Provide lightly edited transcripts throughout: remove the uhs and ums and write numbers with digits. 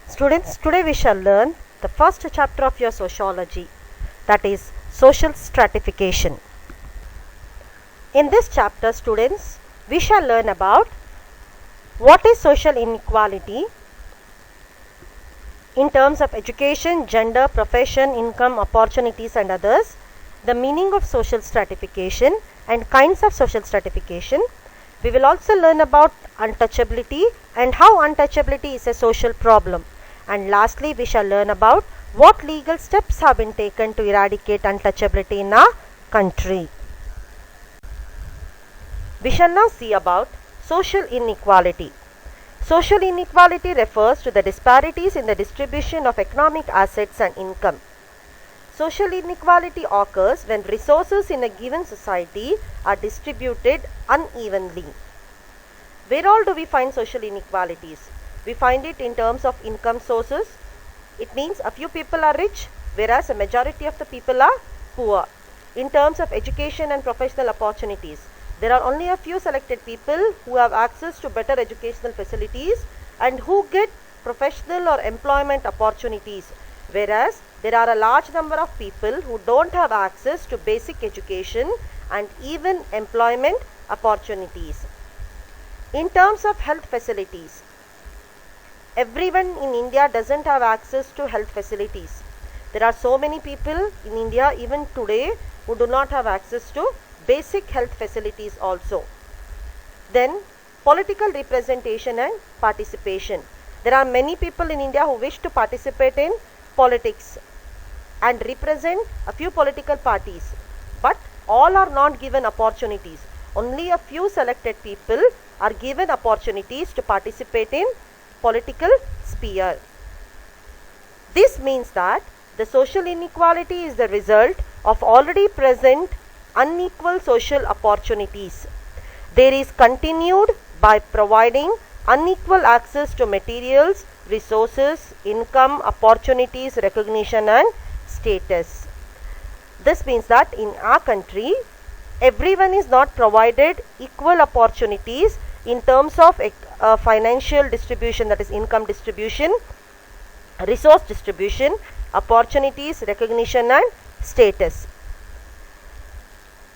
Students, today we shall learn the first chapter of your sociology, that is social stratification. In this chapter, students, we shall learn about what is social inequality in terms of education, gender, profession, income, opportunities and others, the meaning of social stratification and kinds of social stratification. We will also learn about untouchability and how untouchability is a social problem. And lastly, we shall learn about what legal steps have been taken to eradicate untouchability in our country. We shall now see about social inequality. Social inequality refers to the disparities in the distribution of economic assets and income. Social inequality occurs when resources in a given society are distributed unevenly. Where all do we find social inequalities? We find it in terms of income sources. It means a few people are rich, whereas a majority of the people are poor. In terms of education and professional opportunities, there are only a few selected people who have access to better educational facilities and who get professional or employment opportunities, whereas there are a large number of people who don't have access to basic education and even employment opportunities. In terms of health facilities, everyone in India doesn't have access to health facilities. There are so many people in India even today who do not have access to basic health facilities also. Then political representation and participation. There are many people in India who wish to participate in politics and represent a few political parties, but all are not given opportunities. Only a few selected people are given opportunities to participate in political sphere. This means that the social inequality is the result of already present unequal social opportunities. There is continued by providing unequal access to materials, resources, income, opportunities, recognition and status. This means that in our country, everyone is not provided equal opportunities in terms of financial distribution, that is income distribution, resource distribution, opportunities, recognition and status.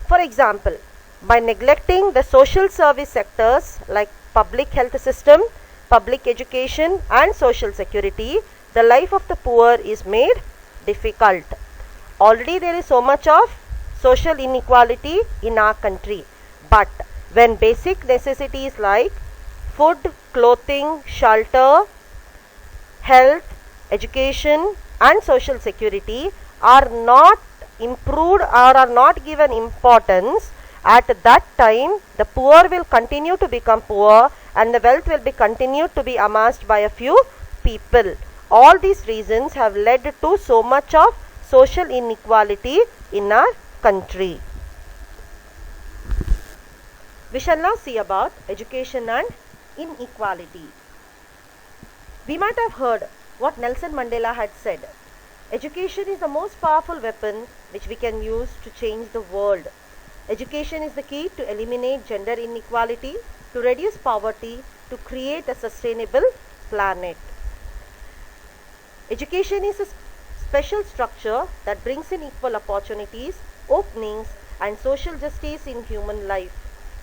For example, by neglecting the social service sectors like public health system, public education and social security, the life of the poor is made difficult. Already there is so much of social inequality in our country, but when basic necessities like food, clothing, shelter, health, education and social security are not improved or are not given importance, at that time the poor will continue to become poor and the wealth will be continued to be amassed by a few people. All these reasons have led to so much of social inequality in our country. We shall now see about education and inequality. We might have heard what Nelson Mandela had said. Education is the most powerful weapon which we can use to change the world. Education is the key to eliminate gender inequality, to reduce poverty, to create a sustainable planet. Education is a special structure that brings in equal opportunities, openings and social justice in human life.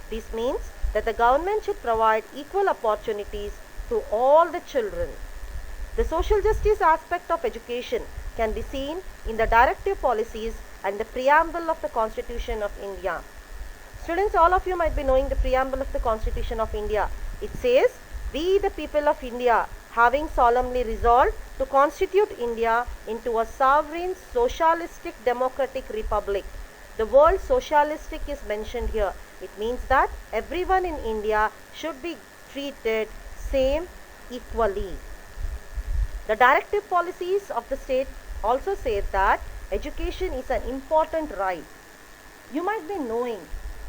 This means that the government should provide equal opportunities to all the children. The social justice aspect of education can be seen in the directive policies and the preamble of the Constitution of India. Students, all of you might be knowing the preamble of the Constitution of India. It says, "We the people of India, having solemnly resolved to constitute India into a sovereign socialistic democratic republic." The word socialistic is mentioned here. It means that everyone in India should be treated same equally. The directive policies of the state also say that education is an important right. You might be knowing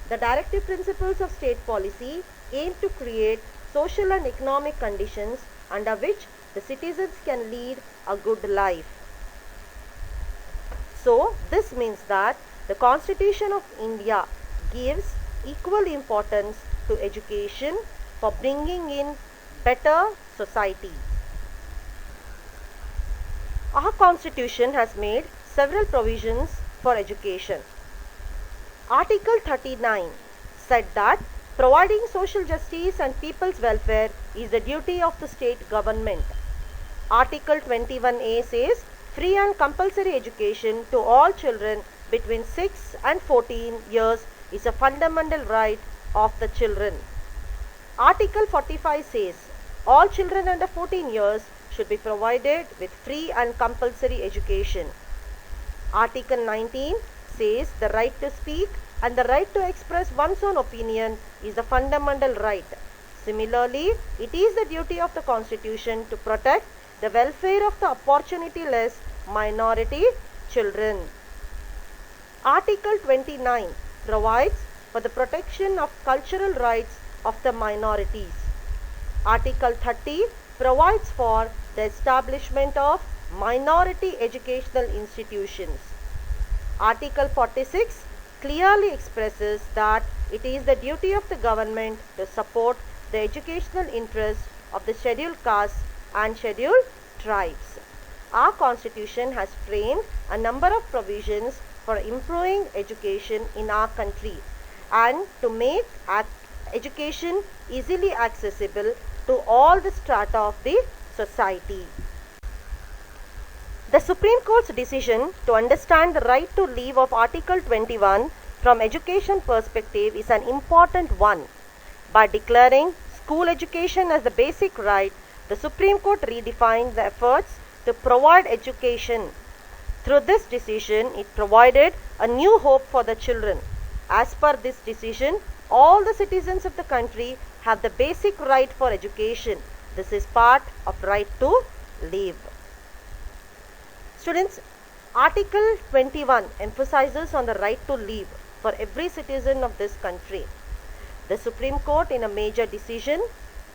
the directive principles of state policy aim to create social and economic conditions under which the citizens can lead a good life. So, this means that the Constitution of India gives equal importance to education for bringing in better society. Our Constitution has made several provisions for education. Article 39 said that providing social justice and people's welfare is the duty of the state government. Article 21A says free and compulsory education to all children between 6 and 14 years is a fundamental right of the children. Article 45 says all children under 14 years should be provided with free and compulsory education. Article 19 says the right to speak and the right to express one's own opinion is the fundamental right. Similarly, it is the duty of the Constitution to protect the welfare of the opportunity-less minority children. Article 29 provides for the protection of cultural rights of the minorities. Article 30 provides for the establishment of minority educational institutions. Article 46 clearly expresses that it is the duty of the government to support the educational interests of the scheduled castes and scheduled tribes. Our Constitution has framed a number of provisions for improving education in our country and to make education easily accessible to all the strata of the society. The Supreme Court's decision to understand the right to leave of Article 21 from education perspective is an important one. By declaring school education as the basic right, the Supreme Court redefined the efforts to provide education. Through this decision, it provided a new hope for the children. As per this decision, all the citizens of the country have the basic right for education. This is part of right to live. Students, Article 21 emphasizes on the right to live for every citizen of this country. The Supreme Court in a major decision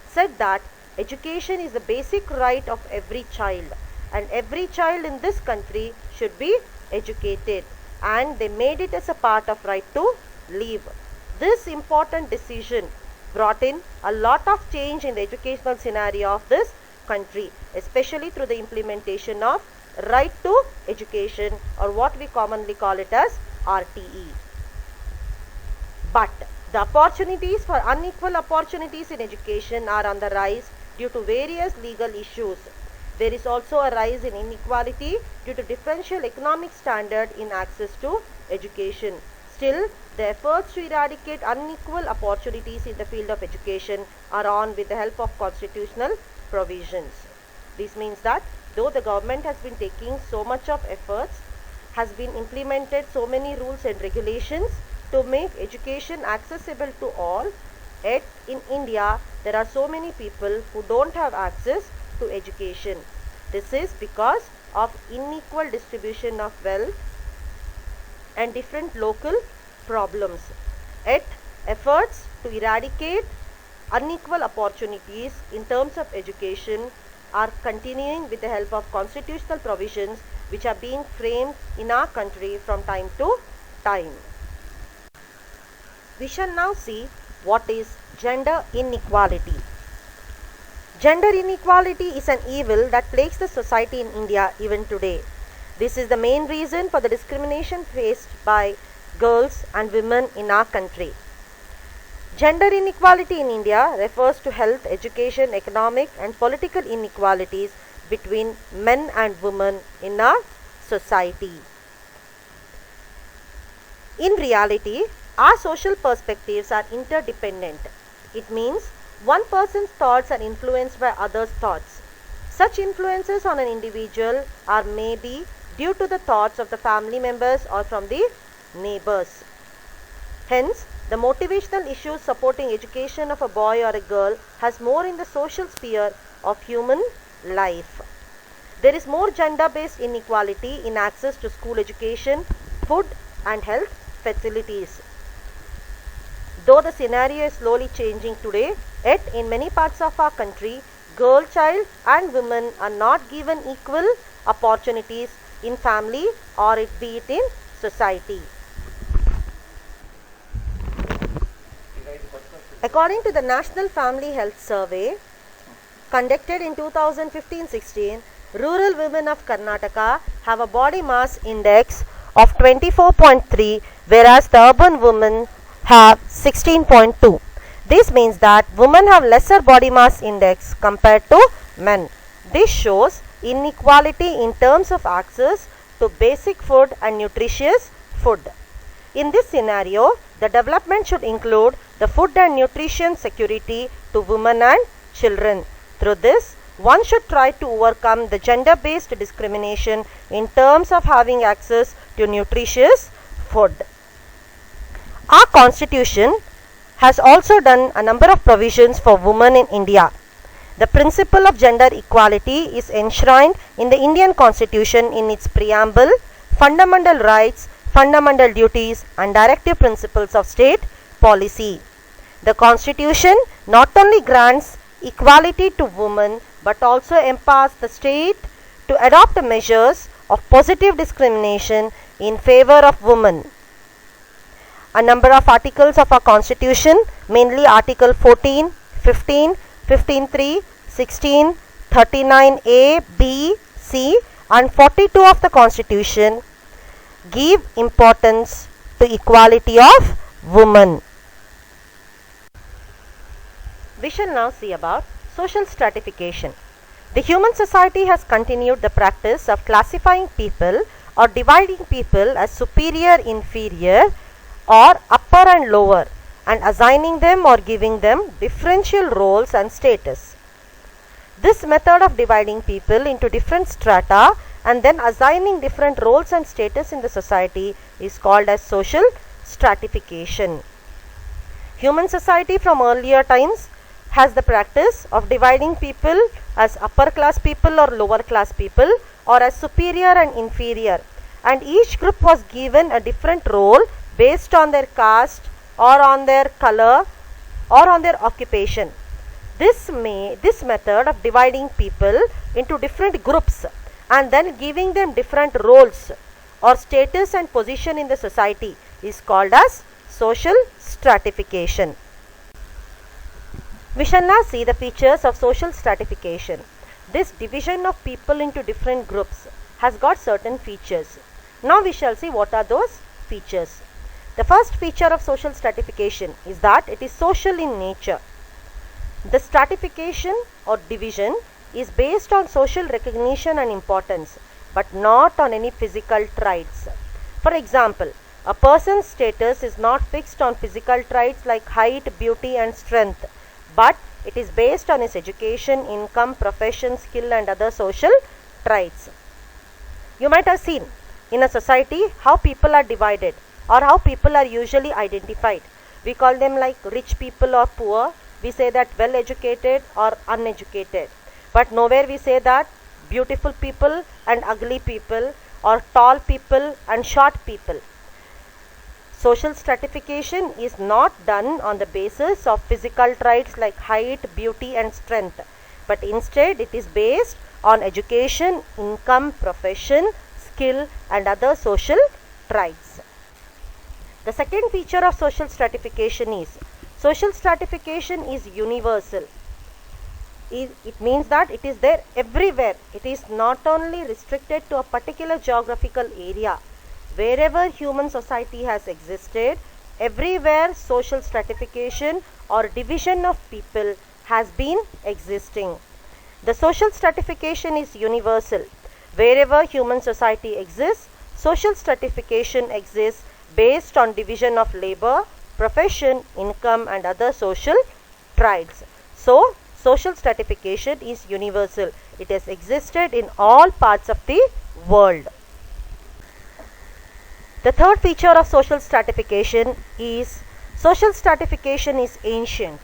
said that education is the basic right of every child and every child in this country should be educated, and they made it as a part of right to live. This important decision brought in a lot of change in the educational scenario of this country, especially through the implementation of right to education, or what we commonly call it as RTE. But the opportunities for unequal opportunities in education are on the rise due to various legal issues. There is also a rise in inequality due to differential economic standard in access to education. Still, the efforts to eradicate unequal opportunities in the field of education are on with the help of constitutional provisions. This means that though the government has been taking so much of efforts, has been implemented so many rules and regulations to make education accessible to all, yet in India there are so many people who don't have access to education. This is because of unequal distribution of wealth and different local problems. Yet efforts to eradicate unequal opportunities in terms of education are continuing with the help of constitutional provisions which are being framed in our country from time to time. We shall now see what is gender inequality. Gender inequality is an evil that plagues the society in India even today. This is the main reason for the discrimination faced by girls and women in our country. Gender inequality in India refers to health, education, economic and political inequalities between men and women in our society. In reality, our social perspectives are interdependent. It means one person's thoughts are influenced by others' thoughts. Such influences on an individual are maybe due to the thoughts of the family members or from the neighbors. Hence, the motivational issues supporting education of a boy or a girl has more in the social sphere of human life. There is more gender-based inequality in access to school education, food and health facilities. Though the scenario is slowly changing today, yet in many parts of our country, girl child and women are not given equal opportunities in family or be it in society. According to the National Family Health Survey conducted in 2015-16, Rural women of Karnataka have a body mass index of 24.3, whereas the urban women have 16.2. This means that women have lesser body mass index compared to men. This shows inequality in terms of access to basic food and nutritious food. In this scenario, the development should include the food and nutrition security to women and children. Through this, one should try to overcome the gender-based discrimination in terms of having access to nutritious food. Our constitution has also done a number of provisions for women in India. The principle of gender equality is enshrined in the Indian Constitution in its preamble, fundamental rights, fundamental duties and directive principles of state policy. The Constitution not only grants equality to women but also empowers the state to adopt measures of positive discrimination in favor of women. A number of articles of our Constitution, mainly Article 14, 15, 15.3, 16, 39A, B, C and 42 of the Constitution give importance to equality of women. We shall now see about social stratification. The human society has continued the practice of classifying people or dividing people as superior, inferior or upper and lower and assigning them or giving them differential roles and status. This method of dividing people into different strata and then assigning different roles and status in the society is called as social stratification. Human society from earlier times has the practice of dividing people as upper class people or lower class people or as superior and inferior, and each group was given a different role based on their caste or on their color or on their occupation. This method of dividing people into different groups and then giving them different roles or status and position in the society is called as social stratification. We shall now see the features of social stratification. This division of people into different groups has got certain features. Now we shall see what are those features. The first feature of social stratification is that it is social in nature. The stratification or division is based on social recognition and importance, but not on any physical traits. For example, a person's status is not fixed on physical traits like height, beauty and strength, but it is based on his education, income, profession, skill and other social traits. You might have seen in a society how people are divided or how people are usually identified. We call them like rich people or poor. We say that well educated or uneducated. But nowhere we say that beautiful people and ugly people or tall people and short people. Social stratification is not done on the basis of physical traits like height, beauty and strength, but instead it is based on education, income, profession, skill and other social traits. The second feature of social stratification is universal. It means that it is there everywhere. It is not only restricted to a particular geographical area. Wherever human society has existed, everywhere social stratification or division of people has been existing. The social stratification is universal. Wherever human society exists, social stratification exists based on division of labor, profession, income and other social traits. So, social stratification is universal. It has existed in all parts of the world. The third feature of social stratification is ancient.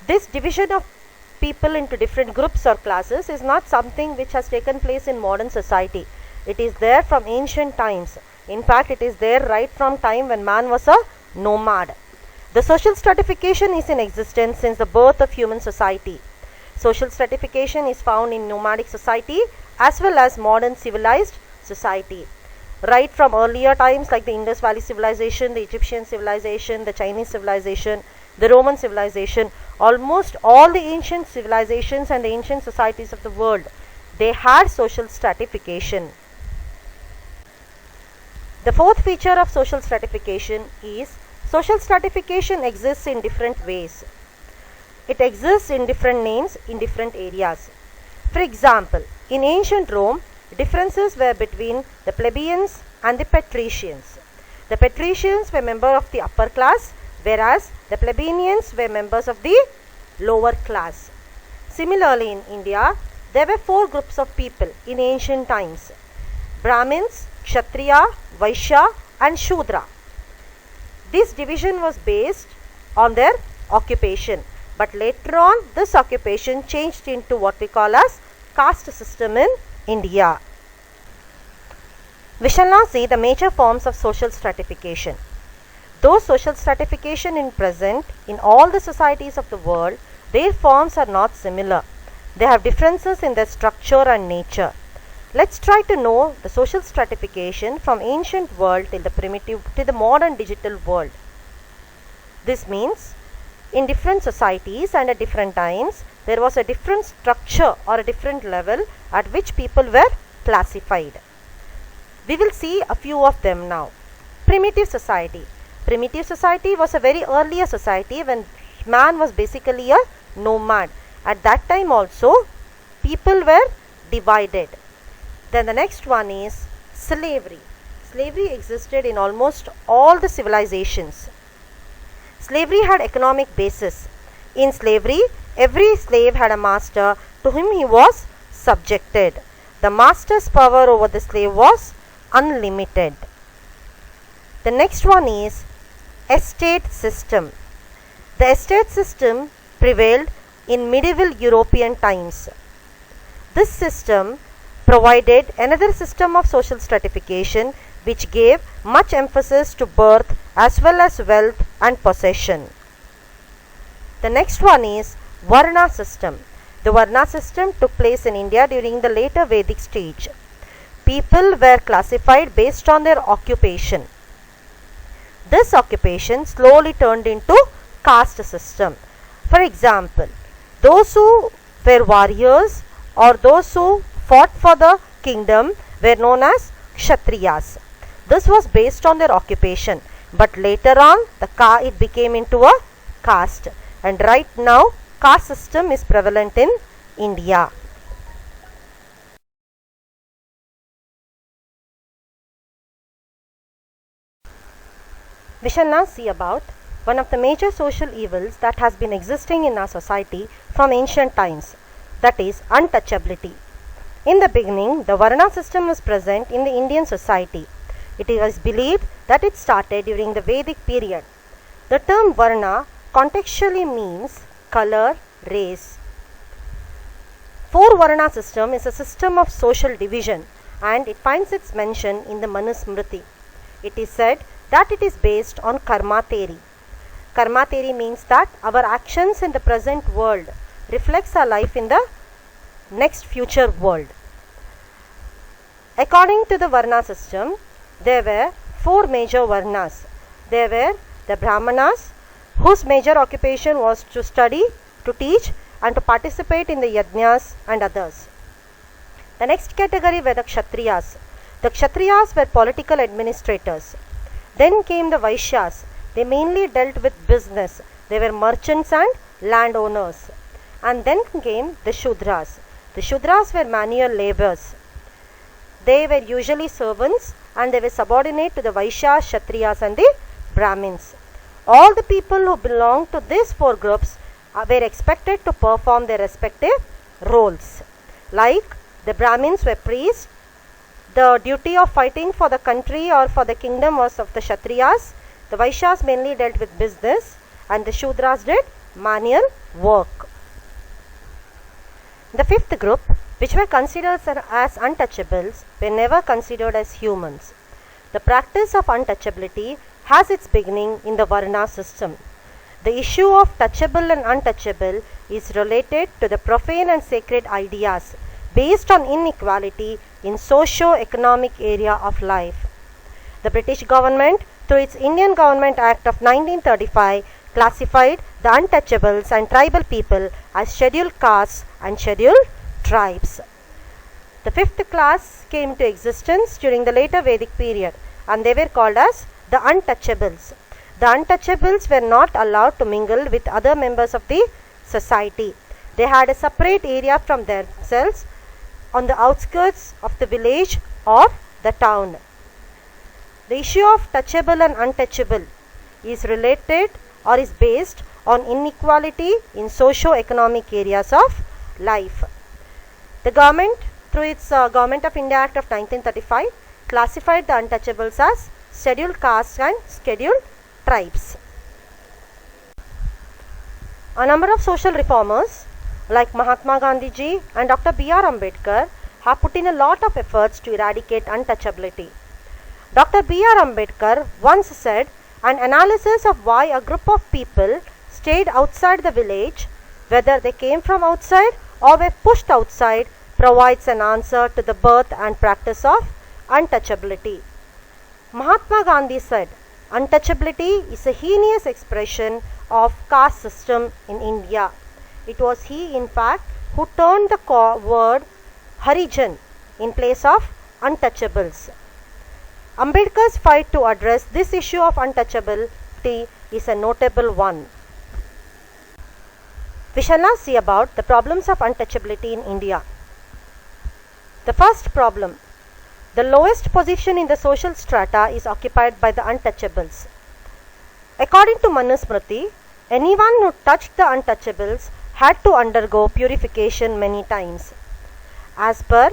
This division of people into different groups or classes is not something which has taken place in modern society. It is there from ancient times. In fact, it is there right from time when man was a nomad. The social stratification is in existence since the birth of human society. Social stratification is found in nomadic society as well as modern civilized society. Right from earlier times like the Indus Valley civilization, the Egyptian civilization, the Chinese civilization, the Roman civilization, almost all the ancient civilizations and the ancient societies of the world They had social stratification. The fourth feature of social stratification is social stratification exists in different ways. It exists in different names in different areas. For example, in ancient Rome, differences were between the plebeians and the patricians. The patricians were members of the upper class, whereas the plebeians were members of the lower class. Similarly, in India, there were four groups of people in ancient times: Brahmins, Kshatriya, Vaishya and Shudra. This division was based on their occupation, but later on this occupation changed into what we call as caste system in India. We shall now see the major forms of social stratification. Though social stratification is present in all the societies of the world, their forms are not similar. They have differences in their structure and nature. Let's try to know the social stratification from ancient world till the primitive to the modern digital world. This means in different societies and at different times there was a different structure or a different level at which people were classified. We will see a few of them now. Primitive society. Primitive society was a very earlier society when man was basically a nomad. At that time also people were divided. Then the next one is slavery. Slavery existed in almost all the civilizations. Slavery had economic basis. In slavery, every slave had a master to whom he was subjected. The master's power over the slave was unlimited. The next one is estate system. The estate system prevailed in medieval European times. This system provided another system of social stratification which gave much emphasis to birth as well as wealth and possession. The next one is Varna system. The Varna system took place in India during the later Vedic stage. People were classified based on their occupation. This occupation slowly turned into caste system. For example, those who were warriors or those who fought for the kingdom were known as Kshatriyas. This was based on their occupation, but later on it became into a caste, and right now caste system is prevalent in India. We shall now see about one of the major social evils that has been existing in our society from ancient times, that is untouchability. In the beginning, the Varna system was present in the Indian society. It was believed that it started during the Vedic period. The term Varna contextually means color, race. Four Varna system is a system of social division and it finds its mention in the Manusmriti. It is said that it is based on karma theory. Karma theory means that our actions in the present world reflects our life in the next future world. According to the Varna system, there were four major Varnas. There were the Brahmanas, whose major occupation was to study, to teach and to participate in the yajnas and others. The next category were the Kshatriyas. The Kshatriyas were political administrators. Then came the Vaishyas. They mainly dealt with business. They were merchants and landowners. And then came the Shudras. The Shudras were manual laborers. They were usually servants and they were subordinate to the Vaishyas, Kshatriyas and the Brahmins. All the people who belonged to these four groups were expected to perform their respective roles. Like the Brahmins were priests, the duty of fighting for the country or for the kingdom was of the Kshatriyas, the Vaishyas mainly dealt with business and the Shudras did manual work. The fifth group, which were considered as untouchables, were never considered as humans. The practice of untouchability has its beginning in the Varna system. The issue of touchable and untouchable is related to the profane and sacred ideas based on inequality in socio-economic area of life. The British government, through its Indian Government Act of 1935, classified the untouchables and tribal people as scheduled castes and scheduled tribes. The fifth class came into existence during the later Vedic period, and they were called as the untouchables. The untouchables were not allowed to mingle with other members of the society. They had a separate area from themselves on the outskirts of the village or the town. The issue of touchable and untouchable is related or is based on inequality in socio-economic areas of life. The government, through its Government of India Act of 1935, classified the untouchables as scheduled castes and scheduled tribes. A number of social reformers like Mahatma Gandhi ji and Dr. B.R. Ambedkar have put in a lot of efforts to eradicate untouchability. Dr. B.R. Ambedkar once said, an analysis of why a group of people stayed outside the village, whether they came from outside or were pushed outside, provides an answer to the birth and practice of untouchability. Mahatma Gandhi said, untouchability is a heinous expression of caste system in India. It was he, in fact, who turned the word Harijan in place of untouchables. Ambedkar's fight to address this issue of untouchability is a notable one. We shall now see about the problems of untouchability in India. The first problem: the lowest position in the social strata is occupied by the untouchables. According to Manusmriti, anyone who touched the untouchables had to undergo purification many times. As per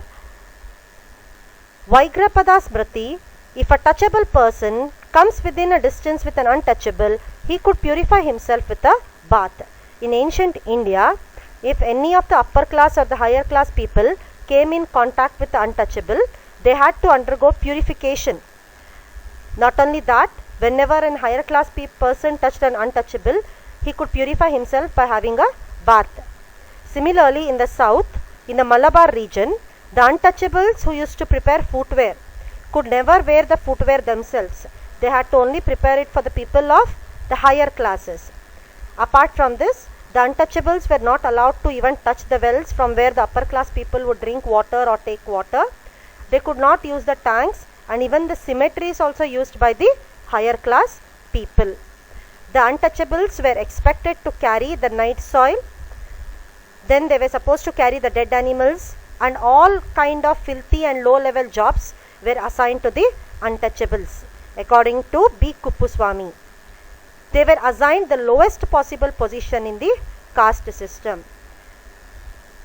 Vaigrapada Smriti, if a touchable person comes within a distance with an untouchable, he could purify himself with a bath. In ancient India, if any of the upper class or the higher class people came in contact with the untouchable, they had to undergo purification. Not only that, whenever a higher class person touched an untouchable, he could purify himself by having a bath. Similarly, in the south, in the Malabar region, the untouchables who used to prepare footwear could never wear the footwear themselves. They had to only prepare it for the people of the higher classes. Apart from this, the untouchables were not allowed to even touch the wells from where the upper class people would drink water or take water. They could not use the tanks, and even the cemetery is also used by the higher class people. The untouchables were expected to carry the night soil. Then they were supposed to carry the dead animals, and all kind of filthy and low level jobs were assigned to the untouchables. According to B. Kuppuswamy, they were assigned the lowest possible position in the caste system.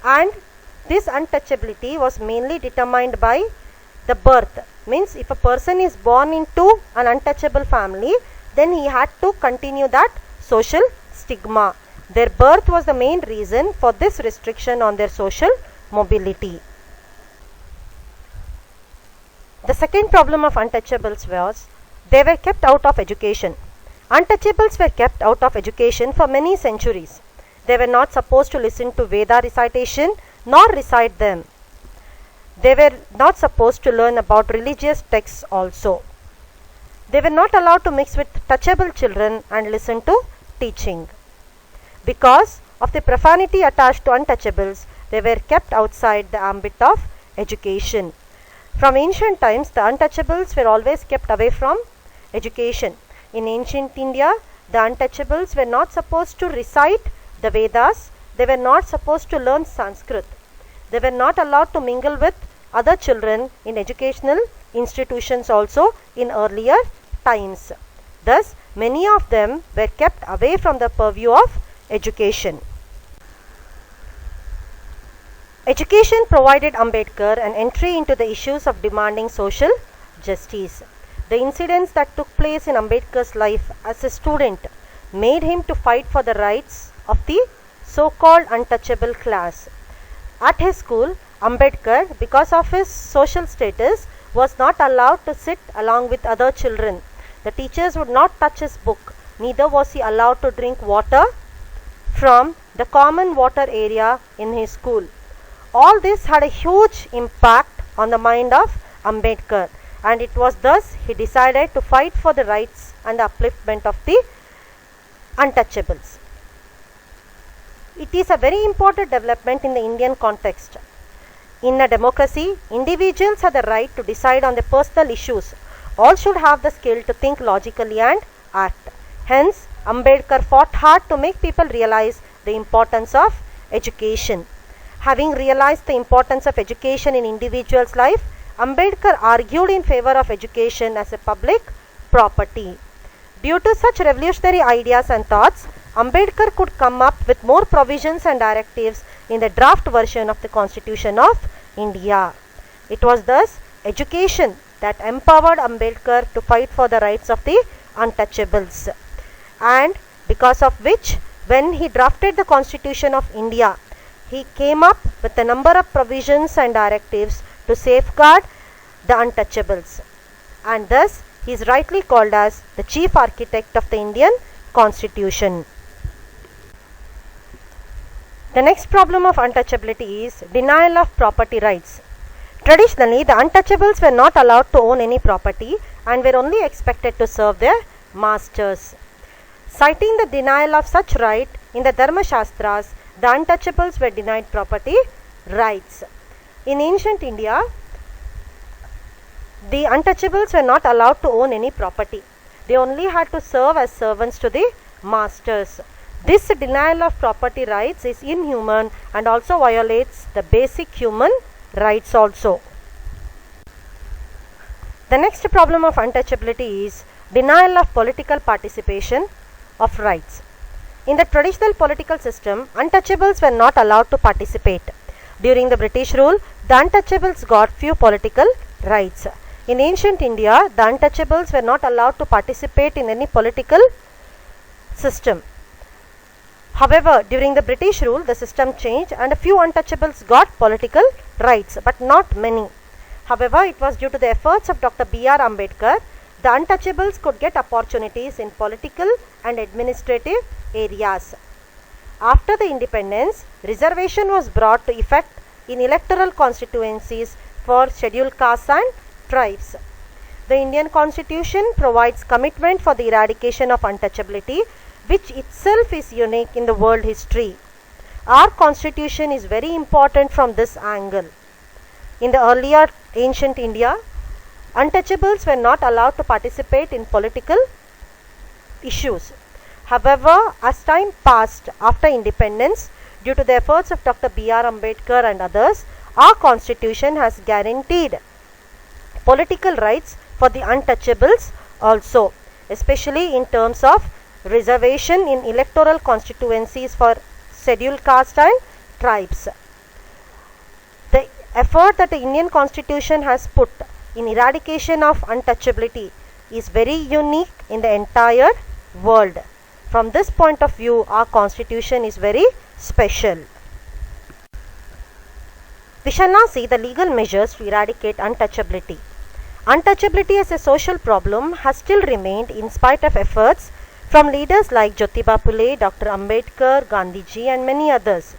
And this untouchability was mainly determined by the birth. Means if a person is born into an untouchable family, then he had to continue that social stigma. Their birth was the main reason for this restriction on their social mobility. The second problem of untouchables was they were kept out of education. Untouchables were kept out of education for many centuries. They were not supposed to listen to Veda recitation nor recite them. They were not supposed to learn about religious texts also. They were not allowed to mix with touchable children and listen to teaching. Because of the profanity attached to untouchables, they were kept outside the ambit of education. From ancient times, the untouchables were always kept away from education. In ancient India, the untouchables were not supposed to recite the Vedas. They were not supposed to learn Sanskrit. They were not allowed to mingle with other children in educational institutions also in earlier times. Thus, many of them were kept away from the purview of education. Education provided Ambedkar an entry into the issues of demanding social justice. The incidents that took place in Ambedkar's life as a student made him to fight for the rights of the so-called untouchable class. At his school, Ambedkar, because of his social status, was not allowed to sit along with other children. The teachers would not touch his book, neither was he allowed to drink water from the common water area in his school. All this had a huge impact on the mind of Ambedkar, and it was thus he decided to fight for the rights and the upliftment of the untouchables. It is a very important development in the Indian context. In a democracy, individuals have the right to decide on their personal issues. All should have the skill to think logically and act. Hence, Ambedkar fought hard to make people realize the importance of education. Having realized the importance of education in individuals' life, Ambedkar argued in favor of education as a public property. Due to such revolutionary ideas and thoughts, Ambedkar could come up with more provisions and directives in the draft version of the Constitution of India. It was thus education that empowered Ambedkar to fight for the rights of the untouchables, and because of which, when he drafted the Constitution of India, he came up with a number of provisions and directives to safeguard the untouchables, and thus he is rightly called as the chief architect of the Indian Constitution. The next problem of untouchability is denial of property rights. Traditionally, the untouchables were not allowed to own any property and were only expected to serve their masters. Citing the denial of such right in the Dharma Shastras, the untouchables were denied property rights. In ancient India, the untouchables were not allowed to own any property. They only had to serve as servants to the masters. This denial of property rights is inhuman and also violates the basic human rights also. The next problem of untouchability is denial of political participation of rights. In the traditional political system, untouchables were not allowed to participate. During the British rule, the untouchables got few political rights. In ancient India, the untouchables were not allowed to participate in any political system. However, during the British rule, the system changed and a few untouchables got political rights, but not many. However, it was due to the efforts of Dr. B.R. Ambedkar, the untouchables could get opportunities in political and administrative areas. After the independence, reservation was brought to effect in electoral constituencies for scheduled castes and tribes. The Indian Constitution provides commitment for the eradication of untouchability, which itself is unique in the world history. Our constitution is very important from this angle. In the earlier ancient India, untouchables were not allowed to participate in political issues. However, as time passed after independence, due to the efforts of Dr. B.R. Ambedkar and others, our constitution has guaranteed political rights for the untouchables also, especially in terms of reservation in electoral constituencies for scheduled caste and tribes. The effort that the Indian Constitution has put in eradication of untouchability is very unique in the entire world. From this point of view, our Constitution is very special. We shall now see the legal measures to eradicate untouchability. Untouchability as a social problem has still remained in spite of efforts from leaders like Jyotiba Phule, Dr. Ambedkar, Gandhiji and many others.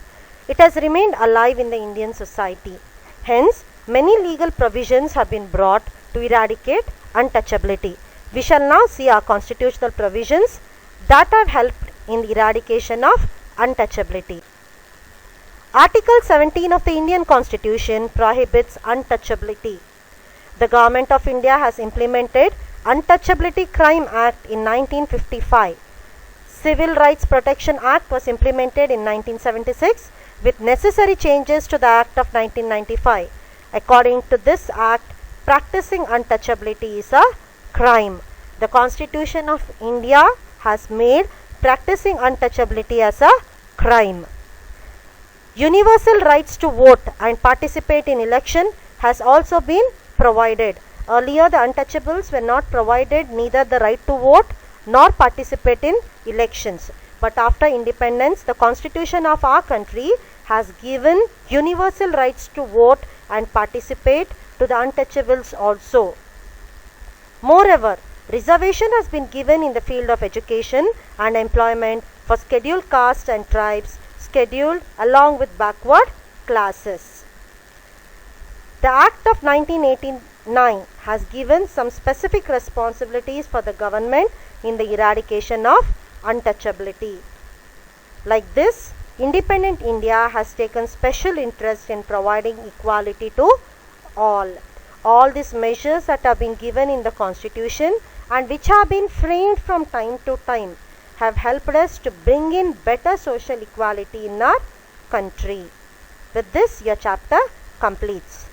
It has remained alive in the Indian society. Hence, many legal provisions have been brought to eradicate untouchability. We shall now see our constitutional provisions that have helped in the eradication of untouchability. Article 17 of the Indian Constitution prohibits untouchability. The Government of India has implemented Untouchability Crime Act in 1955. Civil Rights Protection Act was implemented in 1976 with necessary changes to the Act of 1995. According to this act, practicing untouchability is a crime. The Constitution of India has made practicing untouchability as a crime. Universal rights to vote and participate in election has also been provided. Earlier, the untouchables were not provided neither the right to vote nor participate in elections. But after independence, the Constitution of our country has given universal rights to vote and participate to the untouchables also. Moreover, reservation has been given in the field of education and employment for scheduled castes and tribes, scheduled along with backward classes. The Act of 1989 has given some specific responsibilities for the government in the eradication of untouchability. Like this, Independent India has taken special interest in providing equality to all. All these measures that have been given in the Constitution and which have been framed from time to time have helped us to bring in better social equality in our country. With this, your chapter completes.